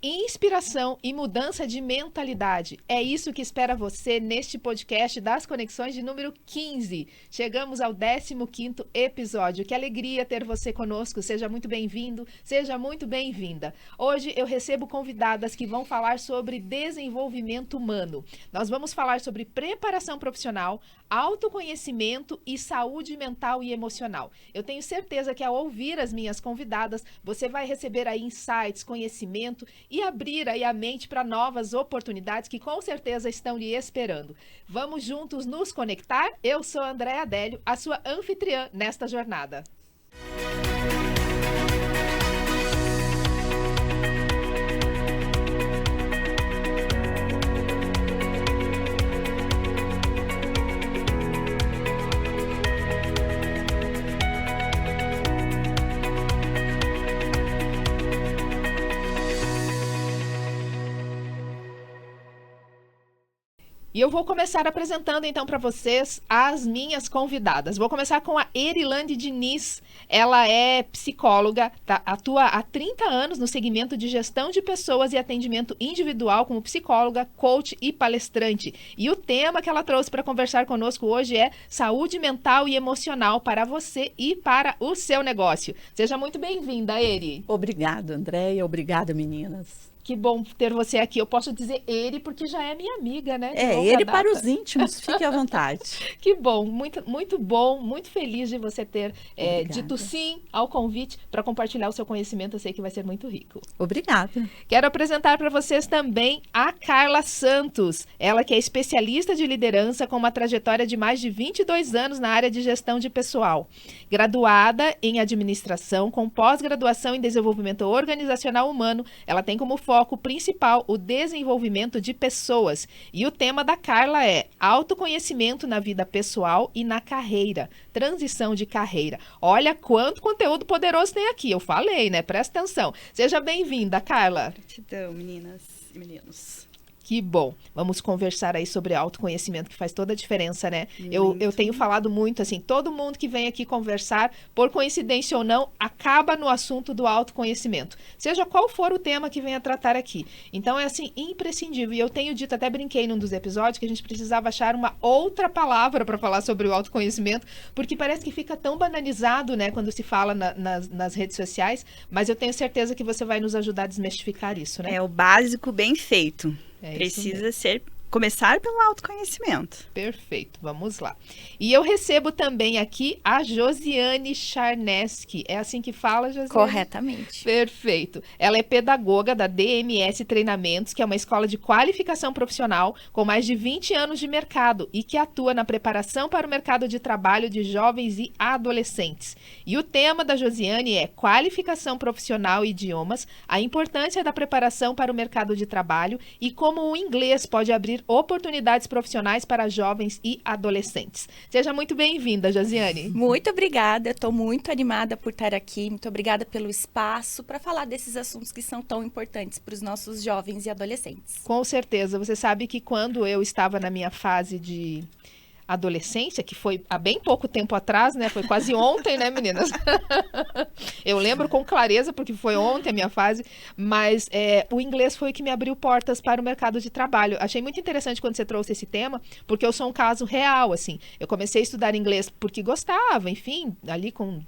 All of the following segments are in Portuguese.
inspiração e mudança de mentalidade. É isso que espera você neste podcast das Conexões de número 15. Chegamos ao 15º episódio. Que alegria ter você conosco. Seja muito bem-vindo, seja muito bem-vinda. Hoje eu recebo convidadas que vão falar sobre desenvolvimento humano. Nós vamos falar sobre preparação profissional, autoconhecimento e saúde mental e emocional. Eu tenho certeza que ao ouvir as minhas convidadas, você vai receber aí insights, conhecimento e abrir aí a mente para novas oportunidades que com certeza estão lhe esperando. Vamos juntos nos conectar? Eu sou a Andréa Adélio, a sua anfitriã nesta jornada. E eu vou começar apresentando então para vocês as minhas convidadas. Vou começar com a Erilande Diniz. Ela é psicóloga, atua há 30 anos no segmento de gestão de pessoas e atendimento individual como psicóloga, coach e palestrante. E o tema que ela trouxe para conversar conosco hoje é saúde mental e emocional para você e para o seu negócio. Seja muito bem-vinda, Eri. Obrigada, Andréia. Obrigada, meninas. Que bom ter você aqui. Eu posso dizer ele porque já é minha amiga, né? Ele data. Para os íntimos, fique à vontade. Que bom, muito bom, muito feliz de você ter dito sim ao convite para compartilhar o seu conhecimento. Eu sei que vai ser muito rico. Obrigada. Quero apresentar para vocês também a Carla Santos. Ela que é especialista de liderança com uma trajetória de mais de 22 anos na área de gestão de pessoal. Graduada em administração com pós-graduação em desenvolvimento organizacional humano, ela tem como foco principal o desenvolvimento de pessoas. E o tema da Carla é autoconhecimento na vida pessoal e na carreira, transição de carreira. Olha quanto conteúdo poderoso tem aqui, eu falei, né? Presta atenção. Seja bem-vinda, Carla. Gratidão, meninas e meninos. Que bom. Vamos conversar aí sobre autoconhecimento, que faz toda a diferença, né? Eu tenho falado muito, assim, todo mundo que vem aqui conversar, por coincidência ou não, acaba no assunto do autoconhecimento. Seja qual for o tema que venha tratar aqui. Então, é assim, imprescindível. E eu tenho dito, até brinquei num dos episódios, que a gente precisava achar uma outra palavra para falar sobre o autoconhecimento, porque parece que fica tão banalizado, né, quando se fala nas redes sociais, mas eu tenho certeza que você vai nos ajudar a desmistificar isso, né? É o básico bem feito. Precisa começar pelo autoconhecimento. Perfeito, vamos lá. E eu recebo também aqui a Josiane Charneski. É assim que fala, Josiane? Corretamente. Perfeito. Ela é pedagoga da DMS Treinamentos, que é uma escola de qualificação profissional com mais de 20 anos de mercado e que atua na preparação para o mercado de trabalho de jovens e adolescentes. E o tema da Josiane é qualificação profissional e idiomas, a importância da preparação para o mercado de trabalho e como o inglês pode abrir oportunidades profissionais para jovens e adolescentes. Seja muito bem-vinda, Josiane. Muito obrigada, estou muito animada por estar aqui, muito obrigada pelo espaço para falar desses assuntos que são tão importantes para os nossos jovens e adolescentes. Com certeza, você sabe que quando eu estava na minha fase de adolescência, que foi há bem pouco tempo atrás, né? Foi quase ontem, né, meninas? Eu lembro com clareza, porque foi ontem a minha fase, mas o inglês foi o que me abriu portas para o mercado de trabalho. Achei muito interessante quando você trouxe esse tema, porque eu sou um caso real, assim. Eu comecei a estudar inglês porque gostava, enfim, ali com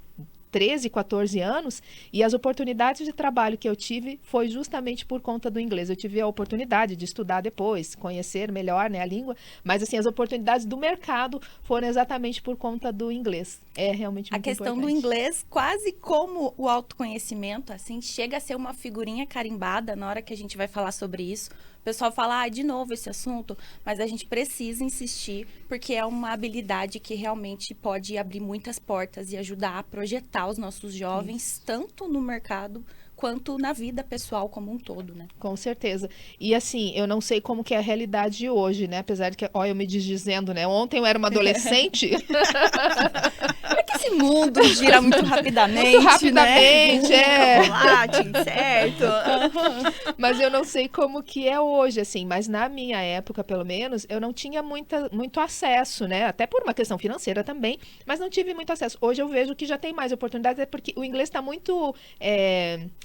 13, 14 anos, e as oportunidades de trabalho que eu tive foi justamente por conta do inglês. Eu tive a oportunidade de estudar depois, conhecer melhor, né, a língua, mas assim, as oportunidades do mercado foram exatamente por conta do inglês. É realmente muito importante. A questão do inglês, quase como o autoconhecimento, assim, chega a ser uma figurinha carimbada na hora que a gente vai falar sobre isso. O pessoal fala, de novo esse assunto, mas a gente precisa insistir, porque é uma habilidade que realmente pode abrir muitas portas e ajudar a projetar os nossos jovens, tanto no mercado quanto na vida pessoal como um todo, né? Com certeza. E assim, eu não sei como que é a realidade de hoje, né? Apesar de que, eu me desdizendo, né? Ontem eu era uma adolescente. É que Esse mundo gira muito rapidamente, Muito rapidamente, é. Chocolate, incerto. Mas eu não sei como que é hoje, assim. Mas na minha época, pelo menos, eu não tinha muito acesso, né? Até por uma questão financeira também, mas não tive muito acesso. Hoje eu vejo que já tem mais oportunidades, é porque o inglês está muito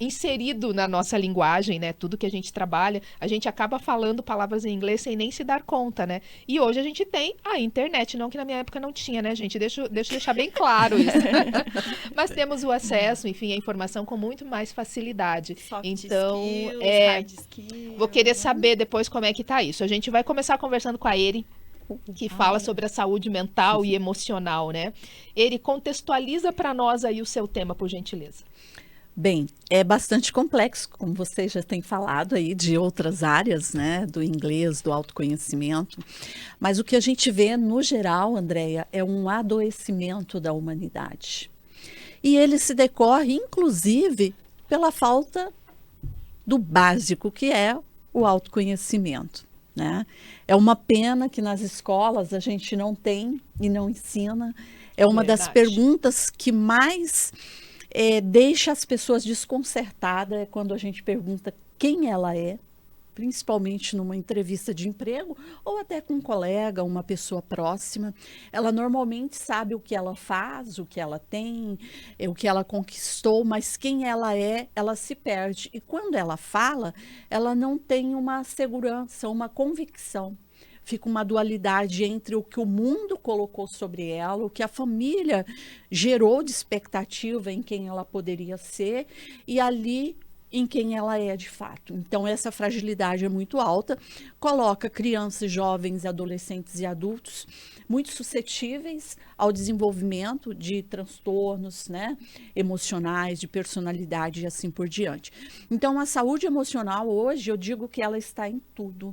inserido na nossa linguagem, né? Tudo que a gente trabalha, a gente acaba falando palavras em inglês sem nem se dar conta, né? E hoje a gente tem a internet, não que na minha época não tinha, né, gente? Deixa eu deixar bem claro isso. Mas temos o acesso, enfim, a informação com muito mais facilidade. Soft Então, skills, hard skills. vou querer saber depois como é que tá isso. A gente vai começar conversando com a Eri, que fala sobre a saúde mental e emocional, né? Eri, contextualiza para nós aí o seu tema, por gentileza. Bem, é bastante complexo, como você já tem falado aí de outras áreas, né, do inglês, do autoconhecimento, mas o que a gente vê no geral, Andréia, é um adoecimento da humanidade. E ele se decorre, inclusive, pela falta do básico, que é o autoconhecimento, né? É uma pena que nas escolas a gente não tem e não ensina. É uma das perguntas que mais deixa as pessoas desconcertadas, é quando a gente pergunta quem ela é, principalmente numa entrevista de emprego ou até com um colega, uma pessoa próxima. Ela normalmente sabe o que ela faz, o que ela tem, o que ela conquistou, mas quem ela é, ela se perde. E quando ela fala, ela não tem uma segurança, uma convicção. Fica uma dualidade entre o que o mundo colocou sobre ela, o que a família gerou de expectativa em quem ela poderia ser e ali em quem ela é de fato. Então, essa fragilidade é muito alta, coloca crianças, jovens, adolescentes e adultos muito suscetíveis ao desenvolvimento de transtornos, né, emocionais, de personalidade e assim por diante. Então, a saúde emocional hoje, eu digo que ela está em tudo.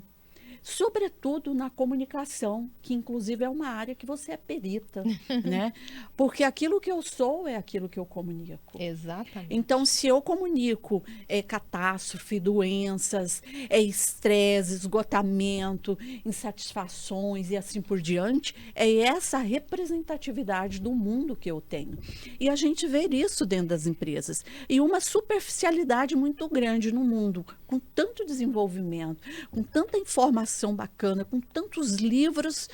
Sobretudo na comunicação, que inclusive é uma área que você é perita, né? Porque aquilo que eu sou é aquilo que eu comunico. Exatamente. Então, se eu comunico catástrofe, doenças, estresse, esgotamento, insatisfações e assim por diante, é essa representatividade do mundo que eu tenho. E a gente vê isso dentro das empresas. E uma superficialidade muito grande no mundo, com tanto desenvolvimento, com tanta informação bacana, com tantos livros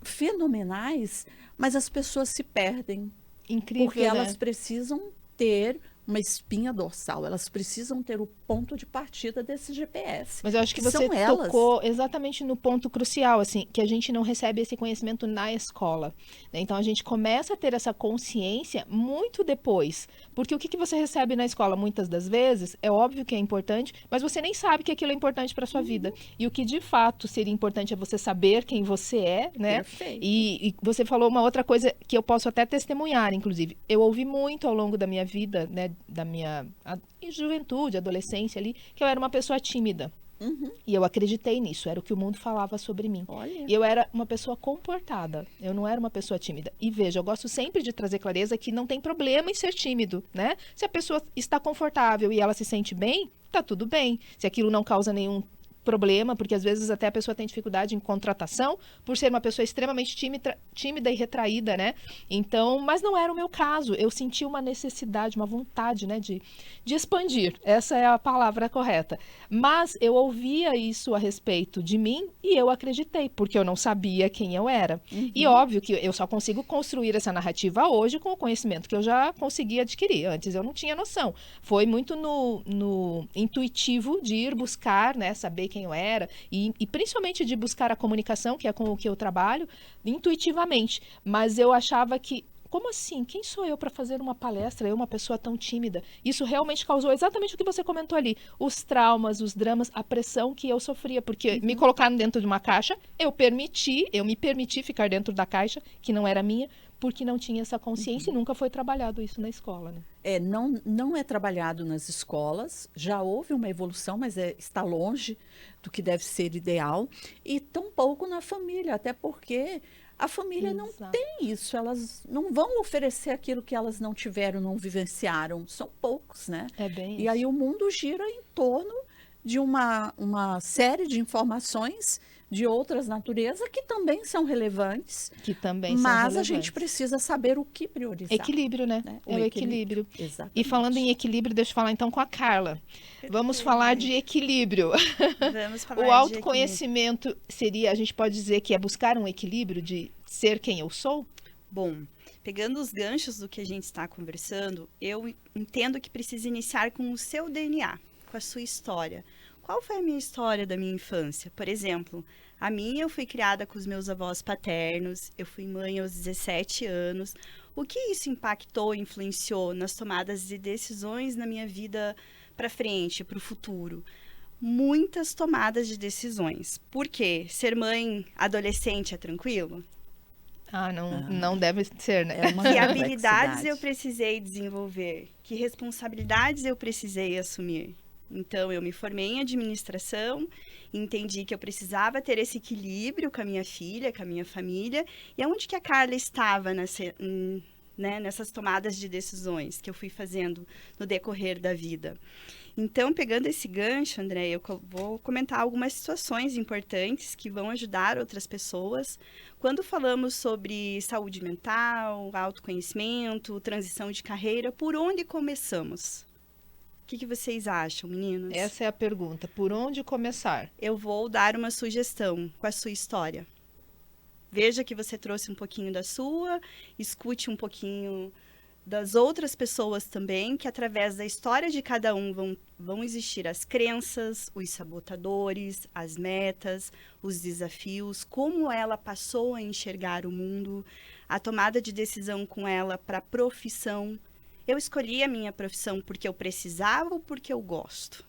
fenomenais, mas as pessoas se perdem. Incrível, Porque né? elas precisam ter uma espinha dorsal, elas precisam ter o ponto de partida desse GPS. Mas eu acho que você tocou exatamente no ponto crucial, assim, que a gente não recebe esse conhecimento na escola, né? Então, a gente começa a ter essa consciência muito depois. Porque o que você recebe na escola, muitas das vezes, é óbvio que é importante, mas você nem sabe que aquilo é importante para sua vida. E o que, de fato, seria importante é você saber quem você é, né? Perfeito. E você falou uma outra coisa que eu posso até testemunhar, inclusive. Eu ouvi muito ao longo da minha vida, né? Da minha juventude, adolescência ali, que eu era uma pessoa tímida. E eu acreditei nisso, era o que o mundo falava sobre mim. Olha. E eu era uma pessoa comportada, eu não era uma pessoa tímida. E veja, eu gosto sempre de trazer clareza que não tem problema em ser tímido, né? Se a pessoa está confortável e ela se sente bem, tá tudo bem. Se aquilo não causa nenhum problema, porque às vezes até a pessoa tem dificuldade em contratação por ser uma pessoa extremamente tímida e retraída, né? Então, mas não era o meu caso. Eu senti uma necessidade, uma vontade, né, de expandir. Essa é a palavra correta. Mas eu ouvia isso a respeito de mim e eu acreditei, porque eu não sabia quem eu era. E óbvio que eu só consigo construir essa narrativa hoje com o conhecimento que eu já consegui adquirir. Antes eu não tinha noção. Foi muito no intuitivo de ir buscar, né, saber quem eu era e principalmente de buscar a comunicação, que é com o que eu trabalho, intuitivamente. Mas eu achava que, como assim? Quem sou eu para fazer uma palestra? Eu, uma pessoa tão tímida. Isso realmente causou exatamente o que você comentou ali. Os traumas, os dramas, a pressão que eu sofria. Porque me colocaram dentro de uma caixa, eu me permiti ficar dentro da caixa, que não era minha, porque não tinha essa consciência e nunca foi trabalhado isso na escola, né? Não é trabalhado nas escolas, já houve uma evolução, mas está longe do que deve ser ideal, e tampouco na família, até porque a família não tem isso, elas não vão oferecer aquilo que elas não tiveram, não vivenciaram, são poucos, né? É bem E isso. aí o mundo gira em torno de uma série de informações de outras naturezas que também são relevantes, Que também são mas a relevantes. gente precisa saber o que priorizar. Equilíbrio, né? Né? É o equilíbrio. Exatamente. E falando em equilíbrio, deixa eu falar então com a Carla. Vamos falar de equilíbrio. Vamos falar O de autoconhecimento seria, a gente pode dizer que é buscar um equilíbrio de ser quem eu sou? Bom, pegando os ganchos do que a gente está conversando, eu entendo que precisa iniciar com o seu DNA, com a sua história. Qual foi a minha história da minha infância? Por exemplo, a minha, eu fui criada com os meus avós paternos, eu fui mãe aos 17 anos. O que isso impactou, influenciou nas tomadas de decisões na minha vida para frente, para o futuro? Muitas tomadas de decisões. Por quê? Ser mãe adolescente é tranquilo? Não deve ser, né? É uma Que habilidades complexidade. eu precisei desenvolver? Que responsabilidades eu precisei assumir? Então, eu me formei em administração, entendi que eu precisava ter esse equilíbrio com a minha filha, com a minha família. E aonde que a Carla estava nessas tomadas de decisões que eu fui fazendo no decorrer da vida? Então, pegando esse gancho, André, eu vou comentar algumas situações importantes que vão ajudar outras pessoas. Quando falamos sobre saúde mental, autoconhecimento, transição de carreira, por onde começamos? O que vocês acham, meninos? Essa é a pergunta. Por onde começar? Eu vou dar uma sugestão com a sua história. Veja que você trouxe um pouquinho da sua, escute um pouquinho das outras pessoas também, que através da história de cada um vão existir as crenças, os sabotadores, as metas, os desafios, como ela passou a enxergar o mundo, a tomada de decisão com ela para a profissão. Eu escolhi a minha profissão porque eu precisava ou porque eu gosto?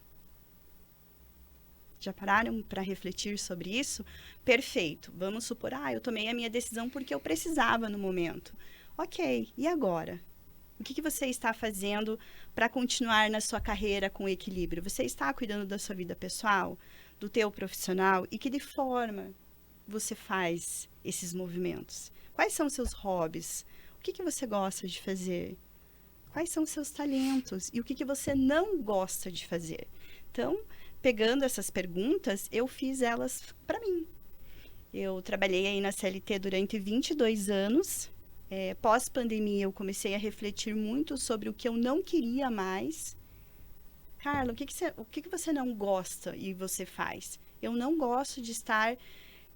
Já pararam para refletir sobre isso? Perfeito. Vamos supor, eu tomei a minha decisão porque eu precisava no momento. Ok, e agora? O que você está fazendo para continuar na sua carreira com equilíbrio? Você está cuidando da sua vida pessoal, do teu profissional? E que de forma você faz esses movimentos? Quais são os seus hobbies? O que você gosta de fazer? Quais são os seus talentos? E o que você não gosta de fazer? Então, pegando essas perguntas, eu fiz elas para mim. Eu trabalhei aí na CLT durante 22 anos. Pós-pandemia, eu comecei a refletir muito sobre o que eu não queria mais. Carla, o que você não gosta e você faz? Eu não gosto de estar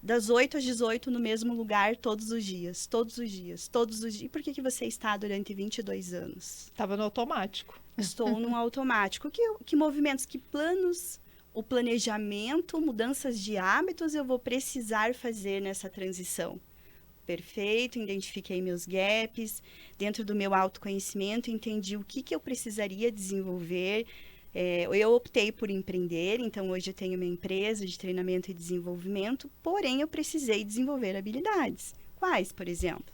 das 8 às 18 no mesmo lugar todos os dias, todos os dias, todos os dias. E por que você está durante 22 anos? Estava no automático. Estou no automático. Que movimentos, que planos, o planejamento, mudanças de hábitos eu vou precisar fazer nessa transição? Perfeito, identifiquei meus gaps, dentro do meu autoconhecimento, entendi o que eu precisaria desenvolver. Eu optei por empreender, então hoje eu tenho minha empresa de treinamento e desenvolvimento, porém eu precisei desenvolver habilidades. Quais, por exemplo?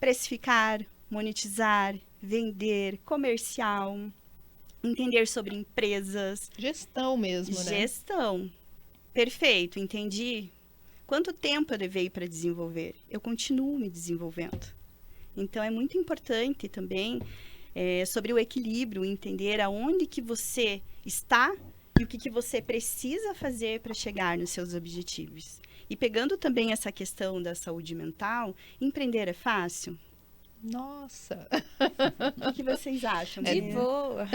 Precificar, monetizar, vender, comercial, entender sobre empresas. Gestão mesmo, né? Gestão. Perfeito, entendi. Quanto tempo eu levei para desenvolver? Eu continuo me desenvolvendo. Então, é muito importante também sobre o equilíbrio, entender aonde que você está e o que você precisa fazer para chegar nos seus objetivos. E pegando também essa questão da saúde mental, empreender é fácil? Nossa, O que vocês acham? De meninas? boa.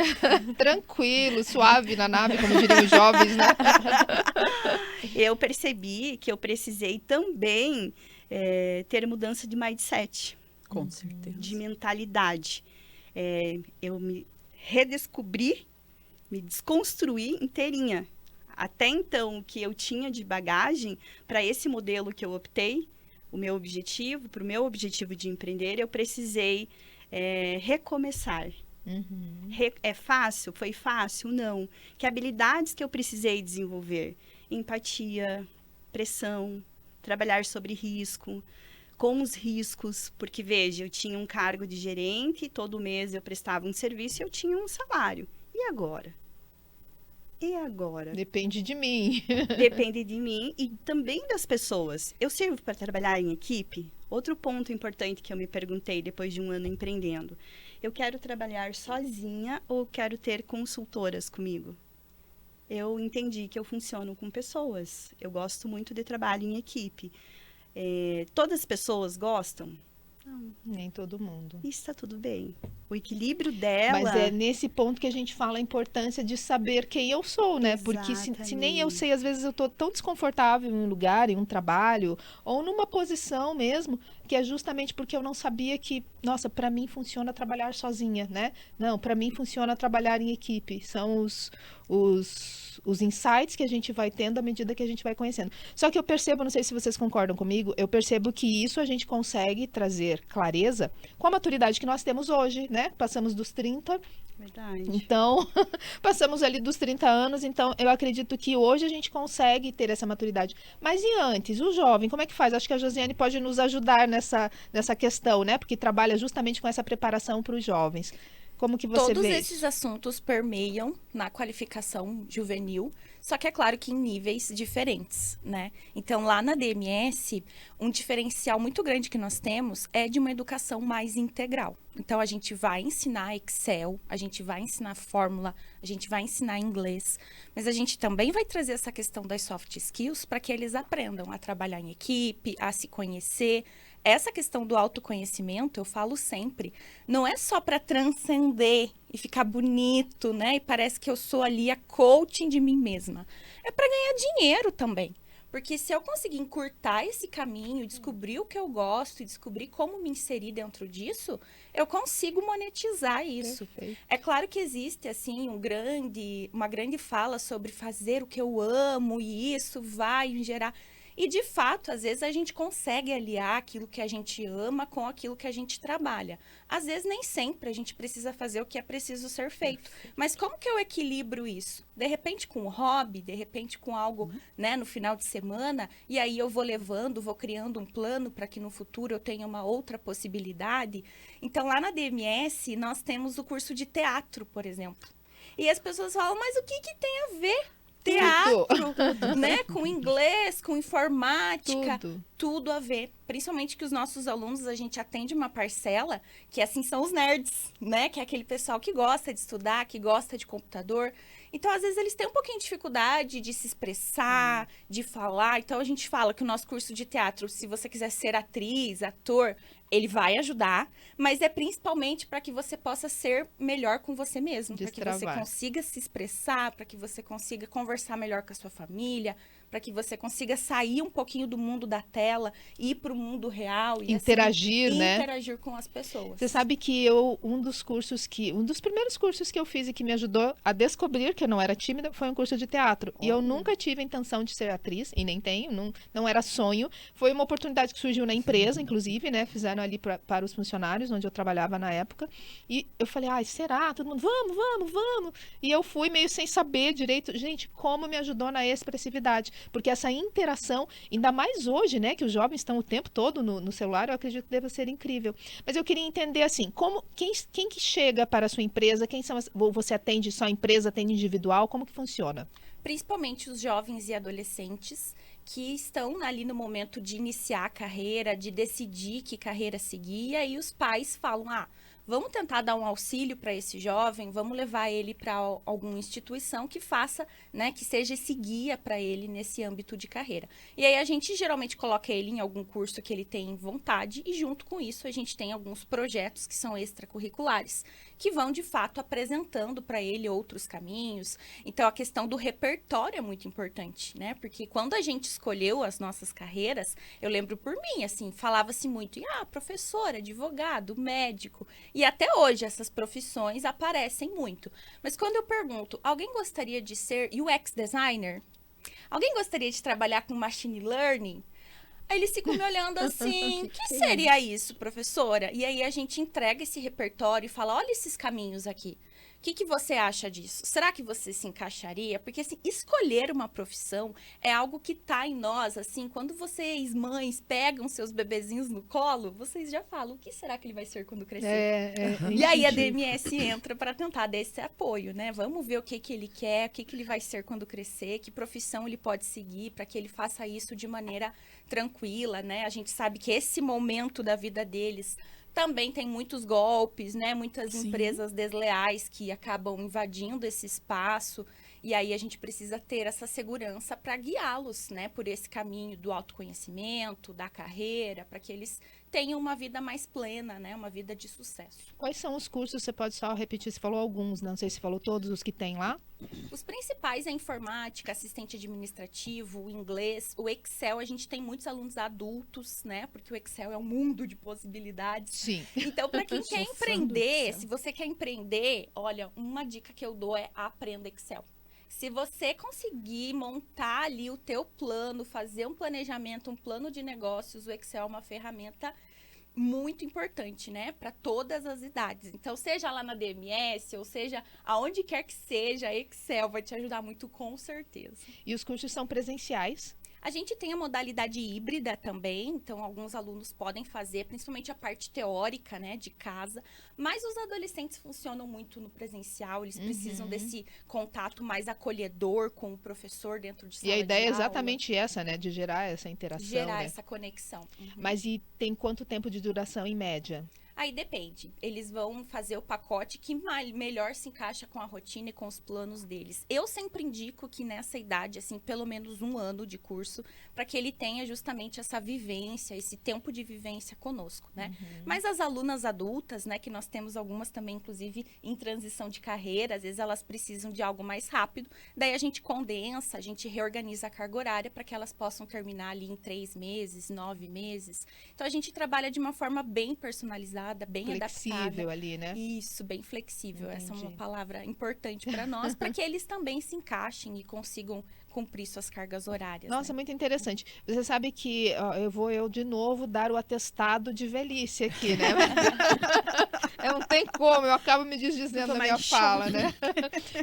tranquilo, suave na nave, como diriam os jovens, né? Eu percebi que eu precisei também ter mudança de mindset, Com certeza. de mentalidade. Eu me redescobri, me desconstruí inteirinha. Até então, o que eu tinha de bagagem para esse modelo que eu optei, para o meu objetivo de empreender, eu precisei recomeçar. Uhum. É fácil? Foi fácil? Não. Que habilidades que eu precisei desenvolver? Empatia, pressão, trabalhar sobre risco, com os riscos, porque veja, eu tinha um cargo de gerente, todo mês eu prestava um serviço e eu tinha um salário. E agora? E agora? Depende de mim. Depende de mim e também das pessoas. Eu sirvo para trabalhar em equipe? Outro ponto importante que eu me perguntei depois de um ano empreendendo. Eu quero trabalhar sozinha ou quero ter consultoras comigo? eu entendi que eu funciono com pessoas. Eu gosto muito de trabalho em equipe. Todas as pessoas gostam? Não. Nem todo mundo. Isso está tudo bem. O equilíbrio dela... Mas é nesse ponto que a gente fala a importância de saber quem eu sou, né? Porque se nem eu sei, às vezes eu tô tão desconfortável em um lugar, em um trabalho, ou numa posição mesmo, que é justamente porque eu não sabia que, nossa, para mim funciona trabalhar sozinha, né? Não, para mim funciona trabalhar em equipe. São os insights que a gente vai tendo à medida que a gente vai conhecendo. Só que eu percebo, não sei se vocês concordam comigo, eu percebo que isso a gente consegue trazer clareza com a maturidade que nós temos hoje, né? Passamos dos 30. Verdade. Então, passamos ali dos 30 anos, então eu acredito que hoje a gente consegue ter essa maturidade. Mas e antes, o jovem, como é que faz? Acho que a Josiane pode nos ajudar nessa questão, né? Porque trabalha justamente com essa preparação para os jovens. Como que você Todos vê esses isso? assuntos permeiam na qualificação juvenil, só que é claro que em níveis diferentes, né? Então, lá na DMS, um diferencial muito grande que nós temos é de uma educação mais integral. Então, a gente vai ensinar Excel, a gente vai ensinar fórmula, a gente vai ensinar inglês, mas a gente também vai trazer essa questão das soft skills para que eles aprendam a trabalhar em equipe, a se conhecer. Essa questão do autoconhecimento, eu falo sempre, não é só para transcender e ficar bonito, né? E parece que eu sou ali a coaching de mim mesma. É para ganhar dinheiro também. Porque se eu conseguir encurtar esse caminho, descobrir o que eu gosto e descobrir como me inserir dentro disso, eu consigo monetizar isso. Perfeito. É claro que existe, assim, uma grande fala sobre fazer o que eu amo e isso vai gerar... E, de fato, às vezes a gente consegue aliar aquilo que a gente ama com aquilo que a gente trabalha. Às vezes, nem sempre a gente precisa fazer o que é preciso ser feito. Mas como que eu equilibro isso? De repente com um hobby, de repente com algo, né, no final de semana, e aí eu vou levando, vou criando um plano para que no futuro eu tenha uma outra possibilidade. Então, lá na DMS, nós temos o curso de teatro, por exemplo. E as pessoas falam, mas o que tem a ver? Teatro, né? Com inglês, com informática, tudo a ver. Principalmente que os nossos alunos, a gente atende uma parcela que, assim, são os nerds, né? Que é aquele pessoal que gosta de estudar, que gosta de computador. Então, às vezes, eles têm um pouquinho de dificuldade de se expressar, de falar. Então, a gente fala que o nosso curso de teatro, se você quiser ser atriz, ator, ele vai ajudar, mas é principalmente para que você possa ser melhor com você mesmo, para que você consiga se expressar, para que você consiga conversar melhor com a sua família, para que você consiga sair um pouquinho do mundo da tela, ir para o mundo real e interagir, assim, né? Interagir com as pessoas. Você sabe que um dos primeiros cursos que eu fiz e que me ajudou a descobrir que eu não era tímida foi um curso de teatro. E eu nunca tive a intenção de ser atriz, e nem tenho, não era sonho. Foi uma oportunidade que surgiu na empresa, inclusive, né? Fizeram ali para os funcionários, onde eu trabalhava na época. E eu falei, será? Todo mundo, vamos. E eu fui meio sem saber direito. Gente, como me ajudou na expressividade. Porque essa interação, ainda mais hoje, né? Que os jovens estão o tempo todo no celular, eu acredito que deva ser incrível. Mas eu queria entender, assim, quem que chega para a sua empresa? Você atende só empresa, atende individual? Como que funciona? Principalmente os jovens e adolescentes que estão ali no momento de iniciar a carreira, de decidir que carreira seguir, e aí os pais falam, vamos tentar dar um auxílio para esse jovem, vamos levar ele para alguma instituição que faça, né, que seja esse guia para ele nesse âmbito de carreira. E aí a gente geralmente coloca ele em algum curso que ele tem vontade e junto com isso a gente tem alguns projetos que são extracurriculares, que vão de fato apresentando para ele outros caminhos. Então a questão do repertório é muito importante, né? Porque quando a gente escolheu as nossas carreiras, eu lembro por mim, assim, falava-se muito, professor, advogado, médico. E até hoje essas profissões aparecem muito. Mas quando eu pergunto, alguém gostaria de ser UX designer? Alguém gostaria de trabalhar com machine learning? Aí eles ficam me olhando assim, o que seria isso, professora? E aí a gente entrega esse repertório e fala, olha esses caminhos aqui. O que você acha disso? Será que você se encaixaria? Porque, assim, escolher uma profissão é algo que tá em nós, assim, quando vocês, mães, pegam seus bebezinhos no colo, vocês já falam, o que será que ele vai ser quando crescer? E aí a DMS entra para tentar dar esse apoio, né? Vamos ver o que ele quer, o que ele vai ser quando crescer, que profissão ele pode seguir para que ele faça isso de maneira tranquila, né? A gente sabe que esse momento da vida deles também tem muitos golpes, né? Muitas empresas desleais que acabam invadindo esse espaço. E aí a gente precisa ter essa segurança para guiá-los, né, por esse caminho do autoconhecimento, da carreira, para que eles tenham uma vida mais plena, né, uma vida de sucesso. Quais são os cursos? Você pode só repetir, você falou alguns, não sei se falou todos os que tem lá. Os principais é informática, assistente administrativo, o inglês, o Excel. A gente tem muitos alunos adultos, né? Porque o Excel é um mundo de possibilidades. Sim. Então, para quem quer Sou fã do empreender, Excel. se você quer empreender, olha, uma dica que eu dou é aprenda Excel. Se você conseguir montar ali o teu plano, fazer um planejamento, um plano de negócios, o Excel é uma ferramenta muito importante, né, para todas as idades. Então, seja lá na DMS, ou seja, aonde quer que seja, Excel vai te ajudar muito, com certeza. E os cursos são presenciais? A gente tem a modalidade híbrida também, então alguns alunos podem fazer, principalmente a parte teórica, né, de casa, mas os adolescentes funcionam muito no presencial, eles precisam desse contato mais acolhedor com o professor dentro de sala E a ideia é de aula, exatamente essa, né? De gerar essa interação, gerar né? essa conexão. Mas e tem quanto tempo de duração em média? Aí depende. Eles vão fazer o pacote que melhor se encaixa com a rotina e com os planos deles. Eu sempre indico que nessa idade, assim, pelo menos 1 ano de curso, para que ele tenha justamente essa vivência, esse tempo de vivência conosco, né? Mas as alunas adultas, né, que nós temos algumas também, inclusive, em transição de carreira, às vezes elas precisam de algo mais rápido, daí a gente condensa, a gente reorganiza a carga horária para que elas possam terminar ali em 3 meses, 9 meses. Então, a gente trabalha de uma forma bem personalizada, bem Flexível adaptada. ali, né? Isso, bem flexível. Essa é uma Entendi. palavra importante para nós, para que eles também se encaixem e consigam cumprir suas cargas horárias. Nossa, né? muito interessante. Você sabe que ó, eu de novo dar o atestado de velhice aqui, né? Não tem como, eu acabo me desdizendo da Tomar minha de fala, choque. né?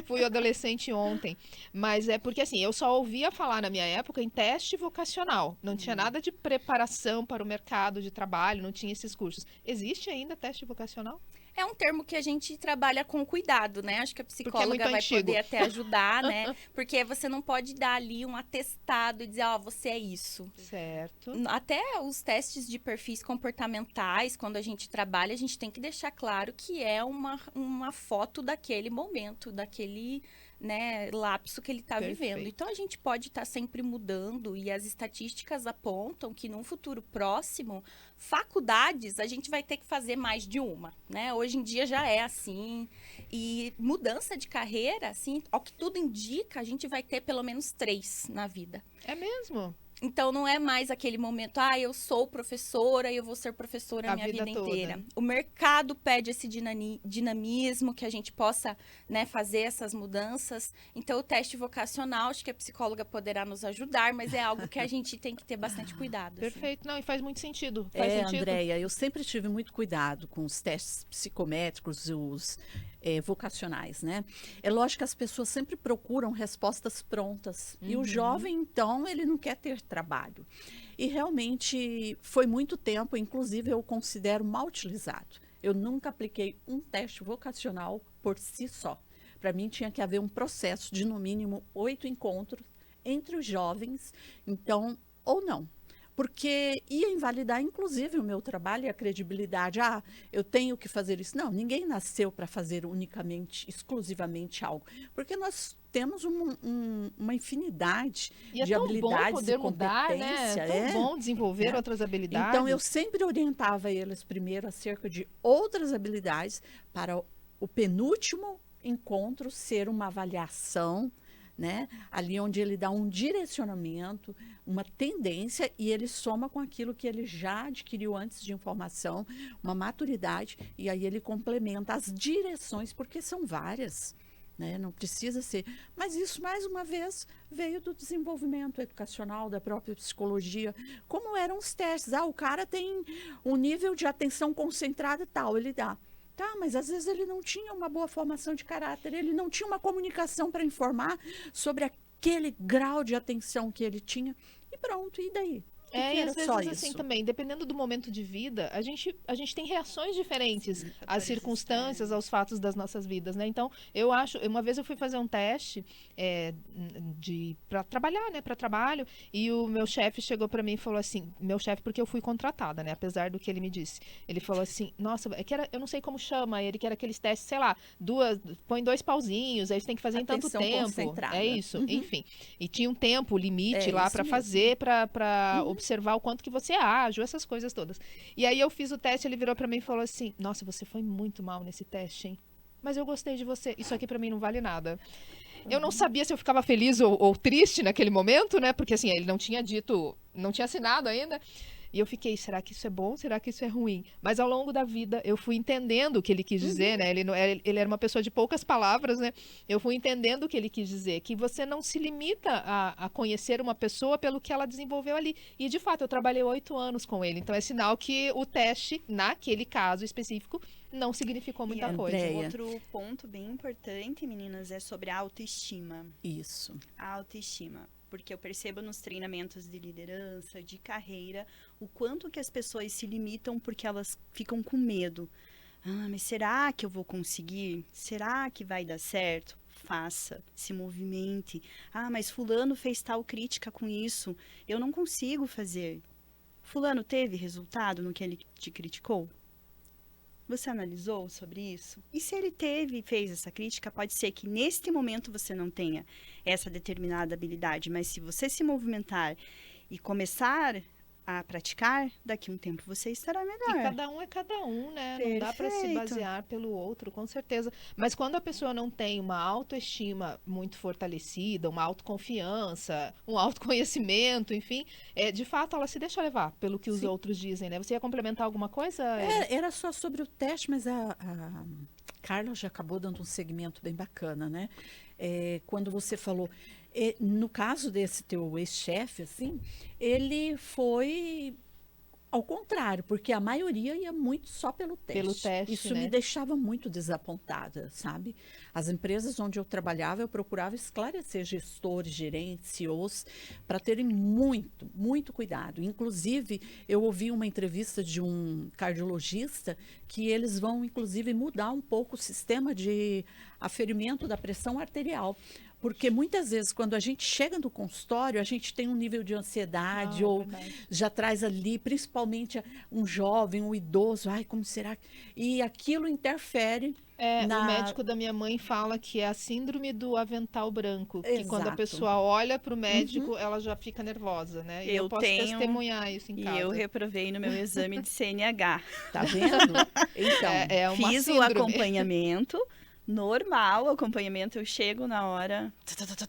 Fui adolescente ontem. Mas é porque assim, eu só ouvia falar na minha época em teste vocacional. Não tinha nada de preparação para o mercado de trabalho, não tinha esses cursos. Existe ainda teste vocacional? É um termo que a gente trabalha com cuidado, né? Acho que a muito psicóloga vai antigo. poder até ajudar, né? Porque você não pode dar ali um atestado e dizer, ó, você é isso. Certo. Até os testes de perfis comportamentais, quando a gente trabalha, a gente tem que deixar claro que é uma foto daquele momento, daquele, né, lapso que ele está vivendo. Perfeito. Então, a gente pode estar sempre mudando e as estatísticas apontam que num futuro próximo, faculdades, a gente vai ter que fazer mais de uma, né? Hoje em dia já é assim. E mudança de carreira, assim, ao que tudo indica, a gente vai ter pelo menos 3 na vida. É mesmo? Então, não é mais aquele momento, eu sou professora e eu vou ser professora A a minha vida vida toda. inteira. O mercado pede esse dinamismo, que a gente possa, né, fazer essas mudanças. Então, o teste vocacional, acho que a psicóloga poderá nos ajudar, mas é algo que a gente tem que ter bastante cuidado. assim. Perfeito. Não, e faz muito sentido. Faz É, sentido. Andréia, eu sempre tive muito cuidado com os testes psicométricos, os vocacionais, né? É lógico que as pessoas sempre procuram respostas prontas. E o jovem, então, ele não quer ter trabalho. E realmente foi muito tempo, inclusive eu considero mal utilizado. Eu nunca apliquei um teste vocacional por si só. Para mim tinha que haver um processo de no mínimo 8 encontros entre os jovens, então, ou não. Porque ia invalidar, inclusive, o meu trabalho e a credibilidade. Eu tenho que fazer isso. Não, ninguém nasceu para fazer unicamente, exclusivamente algo. Porque nós temos uma infinidade E é de tão bom habilidades poder e mudar, né? competência. É tão bom desenvolver outras habilidades. Então, eu sempre orientava eles primeiro acerca de outras habilidades para o penúltimo encontro ser uma avaliação, né? Ali onde ele dá um direcionamento, uma tendência e ele soma com aquilo que ele já adquiriu antes de informação, uma maturidade, e aí ele complementa as direções, porque são várias, né? Não precisa ser. Mas isso, mais uma vez, veio do desenvolvimento educacional, da própria psicologia. Como eram os testes? O cara tem um nível de atenção concentrada tal, ele dá. Tá, mas às vezes ele não tinha uma boa formação de caráter, ele não tinha uma comunicação para informar sobre aquele grau de atenção que ele tinha. E pronto, e daí? que E era às vezes só assim isso. também, dependendo do momento de vida, a gente tem reações diferentes às fatores circunstâncias, externos. aos fatos das nossas vidas, né? Então, eu acho, uma vez eu fui fazer um teste para trabalhar, né, para trabalho, e o meu chefe chegou para mim e falou assim, meu chefe porque eu fui contratada, né, apesar do que ele me disse. Ele falou assim, nossa, é que era, eu não sei como chama, ele que era aqueles testes, sei lá, põe 2 pauzinhos, aí você tem que fazer em tanto Atenção tempo. concentrada. É isso, Uhum. enfim. E tinha um tempo limite É lá isso para mesmo. fazer, para observar o quanto que você é ágil, essas coisas todas. E aí eu fiz o teste, ele virou para mim e falou assim: "Nossa, você foi muito mal nesse teste, hein? Mas eu gostei de você. Isso aqui para mim não vale nada." Eu não sabia se eu ficava feliz ou triste naquele momento, né? Porque assim, ele não tinha dito, não tinha assinado ainda. E eu fiquei, será que isso é bom? Será que isso é ruim? Mas ao longo da vida eu fui entendendo o que ele quis dizer, né? Ele era uma pessoa de poucas palavras, né? Eu fui entendendo o que ele quis dizer, que você não se limita a conhecer uma pessoa pelo que ela desenvolveu ali. E de fato, eu trabalhei 8 anos com ele. Então é sinal que o teste, naquele caso específico, não significou muita coisa. Andréia. Outro ponto bem importante, meninas, é sobre a autoestima. Isso. A autoestima. Porque eu percebo nos treinamentos de liderança, de carreira, o quanto que as pessoas se limitam porque elas ficam com medo. Ah, mas será que eu vou conseguir? Será que vai dar certo? Faça, se movimente. Ah, mas fulano fez tal crítica com isso. Eu não consigo fazer. Fulano teve resultado no que ele te criticou? Você analisou sobre isso? E se ele teve e fez essa crítica, pode ser que neste momento você não tenha essa determinada habilidade, mas se você se movimentar e começar a praticar, daqui a um tempo você estará melhor. E cada um é cada um, né? Não dá para se Perfeito. basear pelo outro, com certeza. Mas quando a pessoa não tem uma autoestima muito fortalecida, uma autoconfiança, um autoconhecimento, enfim, de fato ela se deixa levar pelo que os Sim. outros dizem, né? Você ia complementar alguma coisa? Era só sobre o teste, mas a Carla já acabou dando um segmento bem bacana, né? Quando você falou, no caso desse teu ex-chefe, assim, ele foi ao contrário, porque a maioria ia muito só pelo teste. Pelo teste, Isso né? me deixava muito desapontada, sabe? As empresas onde eu trabalhava, eu procurava esclarecer gestores, gerentes, CEOs, para terem muito, muito cuidado. Inclusive, eu ouvi uma entrevista de um cardiologista que eles vão, inclusive, mudar um pouco o sistema de aferimento da pressão arterial. Porque muitas vezes, quando a gente chega no consultório, a gente tem um nível de ansiedade ou verdade. já traz ali, principalmente um jovem, um idoso, ai, como será? E aquilo interfere O médico da minha mãe fala que é a síndrome do avental branco, que quando a Exato. pessoa olha para o médico, ela já fica nervosa, né? E eu Eu posso tenho- testemunhar isso em E casa. eu reprovei no meu exame de CNH. Tá vendo? Então, É uma Fiz o síndrome. acompanhamento, normal o acompanhamento, eu chego na hora.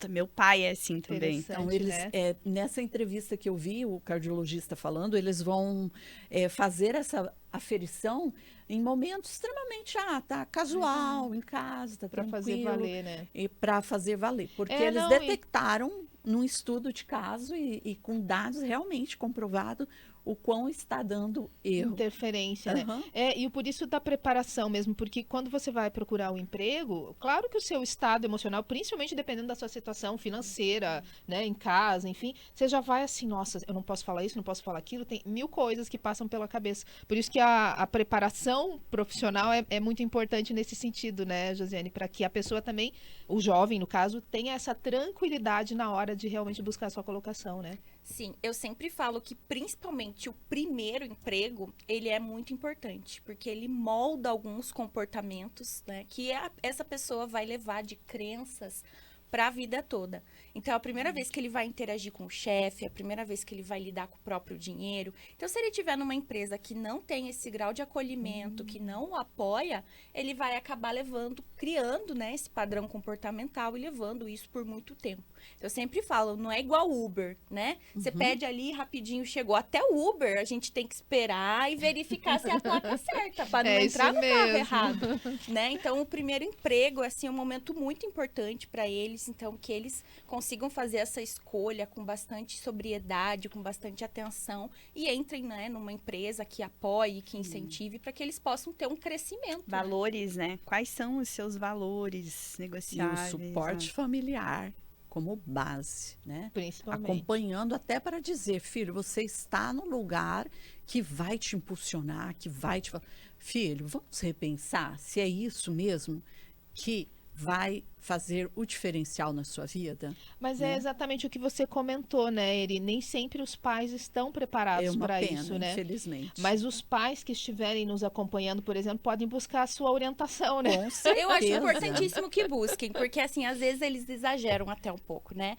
Meu pai é assim também. Interessante, então eles, né? nessa entrevista que eu vi o cardiologista falando, eles vão fazer essa aferição em momentos extremamente tá casual, em casa, tá Para fazer tranquilo. valer, né? E para fazer valer, porque eles não, e- detectaram num estudo de caso e com dados realmente comprovado o quão está dando erro. Interferência, né? Aham. E por isso da preparação mesmo, porque quando você vai procurar um emprego, claro que o seu estado emocional, principalmente dependendo da sua situação financeira, né, em casa, enfim, você já vai assim, nossa, eu não posso falar isso, não posso falar aquilo, tem 1000 coisas que passam pela cabeça. Por isso que a preparação profissional é muito importante nesse sentido, né, Josiane, para que a pessoa também, o jovem, no caso, tenha essa tranquilidade na hora de realmente buscar a sua colocação, né? Sim, eu sempre falo que principalmente o primeiro emprego, ele é muito importante, porque ele molda alguns comportamentos, né, que essa pessoa vai levar de crenças para a vida toda. Então, a primeira vez que ele vai interagir com o chefe, a primeira vez que ele vai lidar com o próprio dinheiro. Então, se ele estiver numa empresa que não tem esse grau de acolhimento, que não o apoia, ele vai acabar criando, né, esse padrão comportamental e levando isso por muito tempo. Então, eu sempre falo, não é igual Uber, né? Você pede ali, rapidinho chegou. Até o Uber, a gente tem que esperar e verificar se a placa é certa, para não entrar no carro errado, né? Então, o primeiro emprego, assim, é um momento muito importante para eles. Então, que eles consigam fazer essa escolha com bastante sobriedade, com bastante atenção e entrem, né, numa empresa que apoie, que incentive, para que eles possam ter um crescimento. Valores, né? Quais são os seus valores E o negociáveis? suporte familiar. como base, né? Principalmente. Acompanhando até para dizer, filho, você está no lugar que vai te impulsionar, que vai te falar, filho, vamos repensar se é isso mesmo que vai fazer o diferencial na sua vida. Mas né? é exatamente o que você comentou, né, Eri? Nem sempre os pais estão É preparados uma para pena, isso, né? infelizmente. Mas os pais que estiverem nos acompanhando, por exemplo, podem buscar a sua orientação, né? Com certeza. Eu acho importantíssimo que busquem, porque assim, às vezes eles exageram até um pouco, né?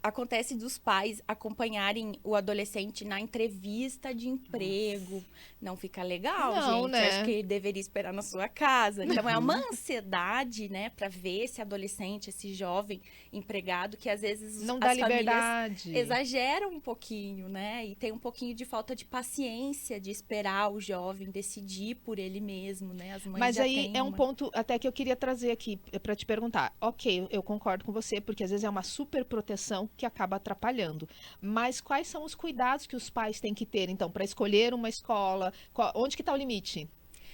Acontece dos pais acompanharem o adolescente na entrevista de emprego. Não fica legal, Não, gente. né? Acho que deveria esperar na sua casa. Então, é uma ansiedade, né, para ver esse adolescente, esse jovem empregado, que às vezes Não as dá famílias liberdade. exageram um pouquinho, né? E tem um pouquinho de falta de paciência de esperar o jovem decidir por ele mesmo, né? As mães Mas já aí têm é um uma- ponto até que eu queria trazer aqui para te perguntar. Ok, eu concordo com você, porque às vezes é uma super proteção que acaba atrapalhando. Mas quais são os cuidados que os pais têm que ter, então, para escolher uma escola? Onde que está o limite?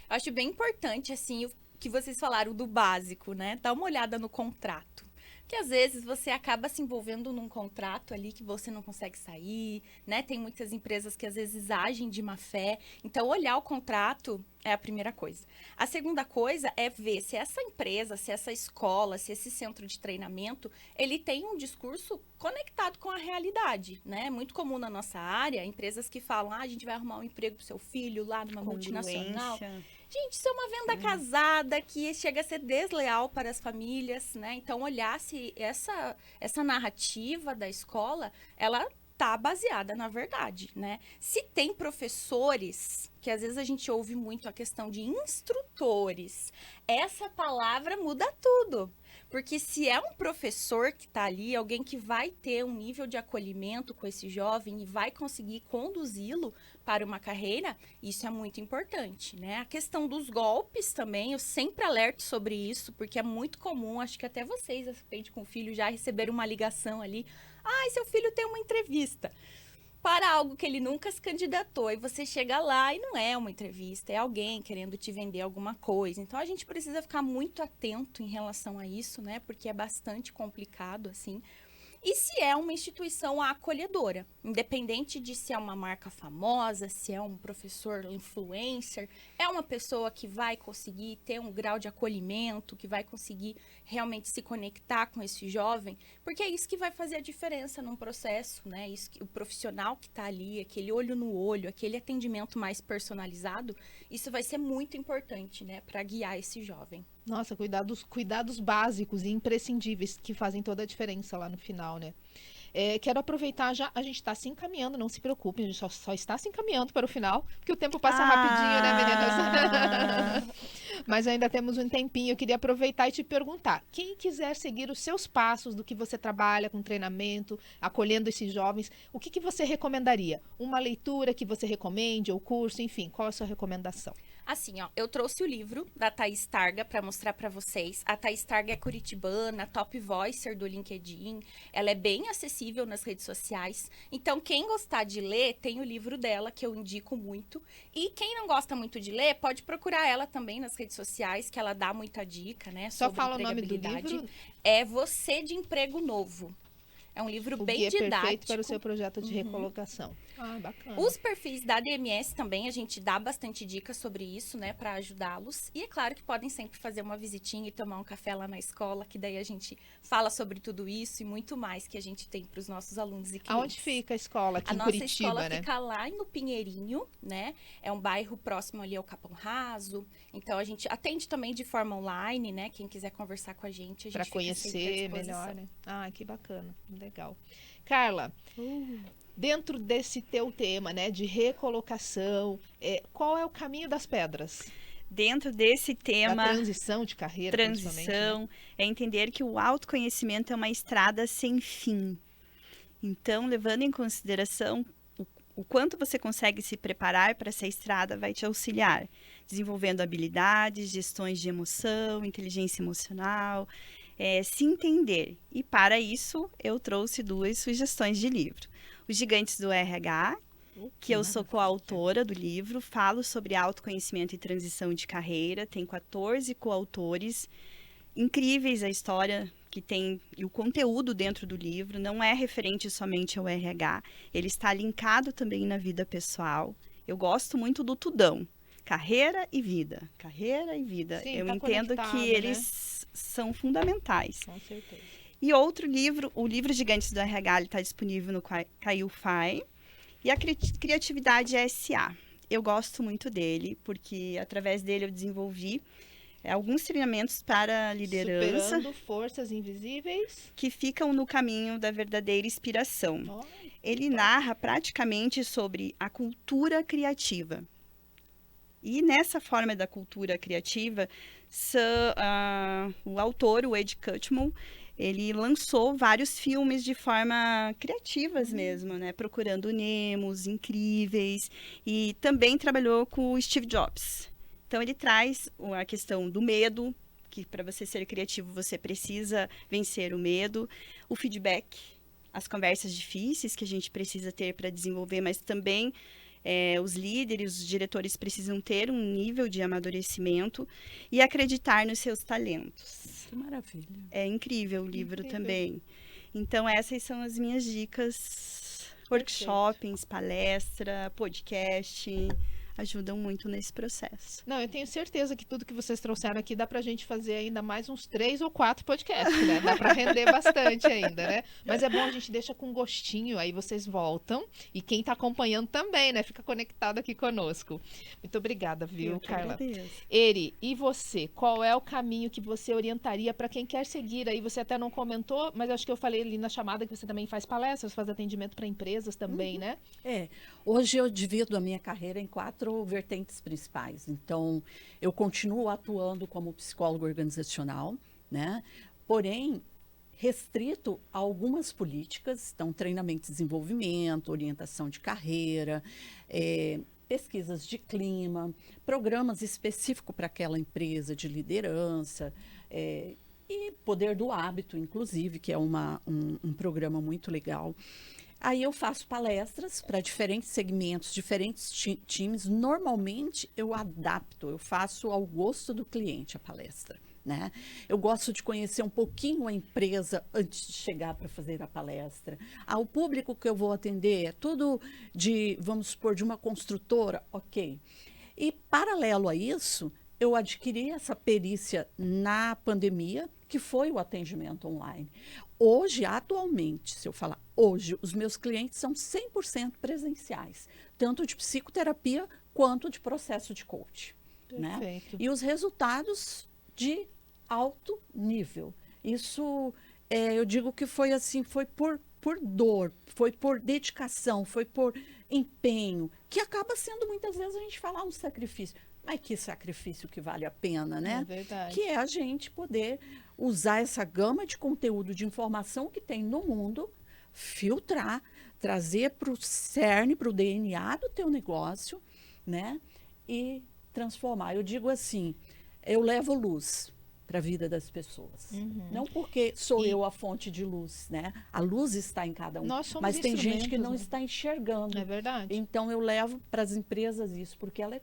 Acho bem importante, assim, o que vocês falaram do básico, né? Dá uma olhada no contrato. Porque às vezes você acaba se envolvendo num contrato ali que você não consegue sair, né? Tem muitas empresas que às vezes agem de má fé. Então, olhar o contrato é a primeira coisa. A segunda coisa é ver se essa empresa, se essa escola, se esse centro de treinamento, ele tem um discurso conectado com a realidade, né? É muito comum na nossa área, empresas que falam, a gente vai arrumar um emprego pro seu filho lá numa multinacional. Congruência. Gente, isso é uma venda casada que chega a ser desleal para as famílias, né? Então, olhar se essa narrativa da escola, ela tá baseada na verdade, né? Se tem professores, que às vezes a gente ouve muito a questão de instrutores, essa palavra muda tudo. Porque se é um professor que está ali, alguém que vai ter um nível de acolhimento com esse jovem e vai conseguir conduzi-lo para uma carreira, isso é muito importante, né? A questão dos golpes também, eu sempre alerto sobre isso, porque é muito comum, acho que até vocês, de repente, com o filho, já receberam uma ligação ali. Seu filho tem uma entrevista para algo que ele nunca se candidatou, e você chega lá e não é uma entrevista, é alguém querendo te vender alguma coisa. Então, a gente precisa ficar muito atento em relação a isso, né? Porque é bastante complicado, assim. E se é uma instituição acolhedora, independente de se é uma marca famosa, se é um professor influencer, é uma pessoa que vai conseguir ter um grau de acolhimento, que vai conseguir realmente se conectar com esse jovem, porque é isso que vai fazer a diferença num processo, né? Isso que, o profissional que está ali, aquele olho no olho, aquele atendimento mais personalizado, isso vai ser muito importante, né, para guiar esse jovem. Nossa, cuidados básicos e imprescindíveis que fazem toda a diferença lá no final, né? Quero aproveitar já, a gente está se encaminhando, não se preocupem, a gente só está se encaminhando para o final, porque o tempo passa rapidinho, né, meninas? Mas ainda temos um tempinho, eu queria aproveitar e te perguntar, quem quiser seguir os seus passos do que você trabalha com treinamento, acolhendo esses jovens, o que você recomendaria? Uma leitura que você recomende, ou curso, enfim, qual a sua recomendação? Assim, ó, eu trouxe o livro da Thaís Targa para mostrar para vocês. A Thaís Targa é curitibana, top voicer do LinkedIn. Ela é bem acessível nas redes sociais. Então, quem gostar de ler, tem o livro dela, que eu indico muito. E quem não gosta muito de ler, pode procurar ela também nas redes sociais, que ela dá muita dica, né? Só sobre fala o nome do empregabilidade. livro. É Você de Emprego Novo. É um livro O bem guia didático. perfeito para o seu projeto de recolocação. Ah, bacana. Os perfis da DMS também, a gente dá bastante dicas sobre isso, né, para ajudá-los. E é claro que podem sempre fazer uma visitinha e tomar um café lá na escola, que daí a gente fala sobre tudo isso e muito mais que a gente tem para os nossos alunos e clientes. Aonde fica a escola? Aqui A em nossa Curitiba, escola né? fica lá no Pinheirinho, né? É um bairro próximo ali ao Capão Raso. Então, a gente atende também de forma online, né? Quem quiser conversar com a gente Para fica sempre à conhecer disposição. melhor, né? Ah, que bacana. Legal. Carla, dentro desse teu tema, né, de recolocação, qual é o caminho das pedras? Dentro desse Da tema, transição de carreira, principalmente, né? transição, é entender que o autoconhecimento é uma estrada sem fim. Então, levando em consideração o quanto você consegue se preparar para essa estrada, vai te auxiliar, desenvolvendo habilidades, gestões de emoção, inteligência emocional, se entender. E para isso, eu trouxe 2 sugestões de livro. Os Gigantes do RH, que eu sou coautora do livro, falo sobre autoconhecimento e transição de carreira, tem 14 coautores, incríveis a história que tem e o conteúdo dentro do livro. Não é referente somente ao RH, ele está linkado também na vida pessoal. Eu gosto muito do tudão, carreira e vida. Carreira e vida. Sim, eu tá entendo conectado, que né? eles são fundamentais. Com certeza. E outro livro, o livro Gigantes do RH, está disponível no Kaiufai. E a Criatividade SA. Eu gosto muito dele, porque através dele eu desenvolvi alguns treinamentos para liderança Superando forças invisíveis. que ficam no caminho da verdadeira inspiração. Ó, Ele narra praticamente sobre a cultura criativa. E nessa forma da cultura criativa, o autor, o Ed Catmull, ele lançou vários filmes de forma criativas mesmo, né? Procurando Nemos, incríveis. E também trabalhou com o Steve Jobs. Então, ele traz a questão do medo, que para você ser criativo, você precisa vencer o medo. O feedback, as conversas difíceis que a gente precisa ter para desenvolver, mas também os líderes, os diretores precisam ter um nível de amadurecimento e acreditar nos seus talentos. Que maravilha. É incrível o livro Incrível. também. Então, essas são as minhas dicas. Workshops, palestra, podcast, ajudam muito nesse processo. Não, eu tenho certeza que tudo que vocês trouxeram aqui dá pra gente fazer ainda mais uns 3 ou 4 podcasts, né? Dá pra render bastante ainda, né? Mas é bom, a gente deixa com gostinho, aí vocês voltam. E quem tá acompanhando também, né? Fica conectado aqui conosco. Muito obrigada, viu, Eu que Carla? agradeço. Eri, e você? Qual é o caminho que você orientaria para quem quer seguir? Aí você até não comentou, mas acho que eu falei ali na chamada que você também faz palestras, faz atendimento para empresas também, né? Hoje eu divido a minha carreira em 4 vertentes principais. Então, eu continuo atuando como psicólogo organizacional, né? Porém, restrito a algumas políticas, então, treinamento e desenvolvimento, orientação de carreira, pesquisas de clima, programas específicos para aquela empresa de liderança, e poder do hábito, inclusive, que é um programa muito legal. Aí eu faço palestras para diferentes segmentos, diferentes times. Normalmente eu adapto, eu faço ao gosto do cliente a palestra, né? Eu gosto de conhecer um pouquinho a empresa antes de chegar para fazer a palestra. O público que eu vou atender é tudo vamos supor, de uma construtora, ok. E paralelo a isso, eu adquiri essa perícia na pandemia, que foi o atendimento online. Hoje, atualmente, se eu falar hoje, os meus clientes são 100% presenciais, tanto de psicoterapia quanto de processo de coach, né? Perfeito. E os resultados de alto nível. Isso, eu digo que foi assim, foi por dor, foi por dedicação, foi por empenho, que acaba sendo muitas vezes a gente falar um sacrifício. Mas que sacrifício que vale a pena, né? É verdade. Que é a gente poder usar essa gama de conteúdo, de informação que tem no mundo, filtrar, trazer para o cerne, para o DNA do teu negócio, né? E transformar. Eu digo assim, eu levo luz para a vida das pessoas. Não porque sou eu a fonte de luz, né? A luz está em cada um. Nós somos mas tem gente que não instrumentos, né? está enxergando. É verdade. Então eu levo para as empresas isso, porque elas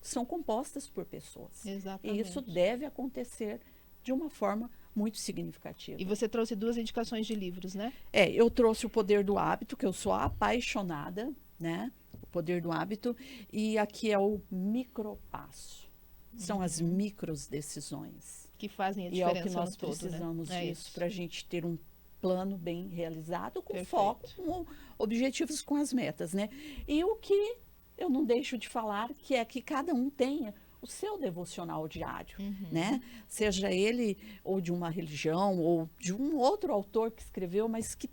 são compostas por pessoas. Exatamente. E isso deve acontecer de uma forma muito significativa. E você trouxe 2 indicações de livros, né? Eu trouxe O Poder do Hábito, que eu sou apaixonada, né? O Poder do Hábito. E aqui é o Micropasso. São as micros decisões. Que fazem a E é o diferença que nós no todo, precisamos né? disso para a gente ter um plano bem realizado, com Perfeito. foco, com objetivos, com as metas, né? E o que eu não deixo de falar, que é que cada um tenha o seu devocional diário, né? Seja ele ou de uma religião ou de um outro autor que escreveu, mas que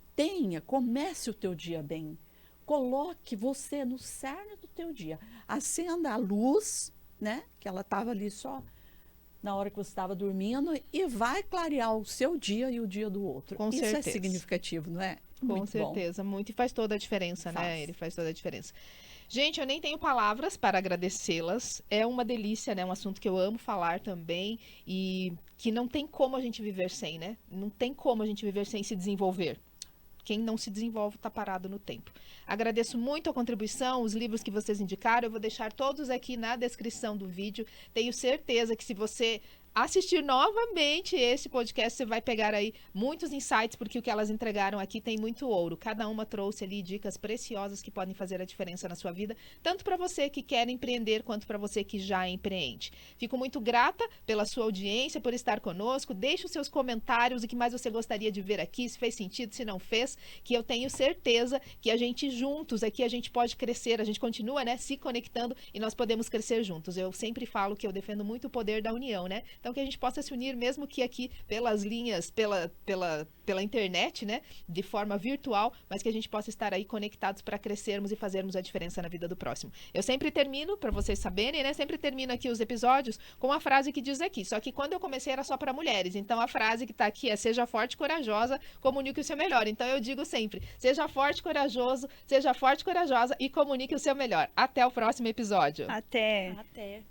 comece o teu dia bem. Coloque você no cerne do teu dia. Acenda a luz, né? Que ela estava ali só na hora que você estava dormindo e vai clarear o seu dia e o dia do outro. Com Isso certeza. é significativo, não é? Com Muito bom. certeza, muito. E faz toda a diferença, né? Faz. Ele faz toda a diferença. Gente, eu nem tenho palavras para agradecê-las. É uma delícia, né? Um assunto que eu amo falar também e que não tem como a gente viver sem, né? Não tem como a gente viver sem se desenvolver. Quem não se desenvolve está parado no tempo. Agradeço muito a contribuição, os livros que vocês indicaram. Eu vou deixar todos aqui na descrição do vídeo. Tenho certeza que se você assistir novamente esse podcast, você vai pegar aí muitos insights, porque o que elas entregaram aqui tem muito ouro. Cada uma trouxe ali dicas preciosas que podem fazer a diferença na sua vida, tanto para você que quer empreender, quanto para você que já empreende. Fico muito grata pela sua audiência, por estar conosco. Deixe os seus comentários, o que mais você gostaria de ver aqui, se fez sentido, se não fez, que eu tenho certeza que a gente juntos aqui, a gente pode crescer, a gente continua, né, se conectando e nós podemos crescer juntos. Eu sempre falo que eu defendo muito o poder da união, né? Então, que a gente possa se unir, mesmo que aqui pelas linhas, pela internet, né? De forma virtual, mas que a gente possa estar aí conectados para crescermos e fazermos a diferença na vida do próximo. Eu sempre termino, para vocês saberem, né? Sempre termino aqui os episódios com uma frase que diz aqui. Só que quando eu comecei era só para mulheres. Então, a frase que está aqui é: seja forte e corajosa, comunique o seu melhor. Então, eu digo sempre: seja forte, corajoso, seja forte, corajosa e comunique o seu melhor. Até o próximo episódio. Até. Até.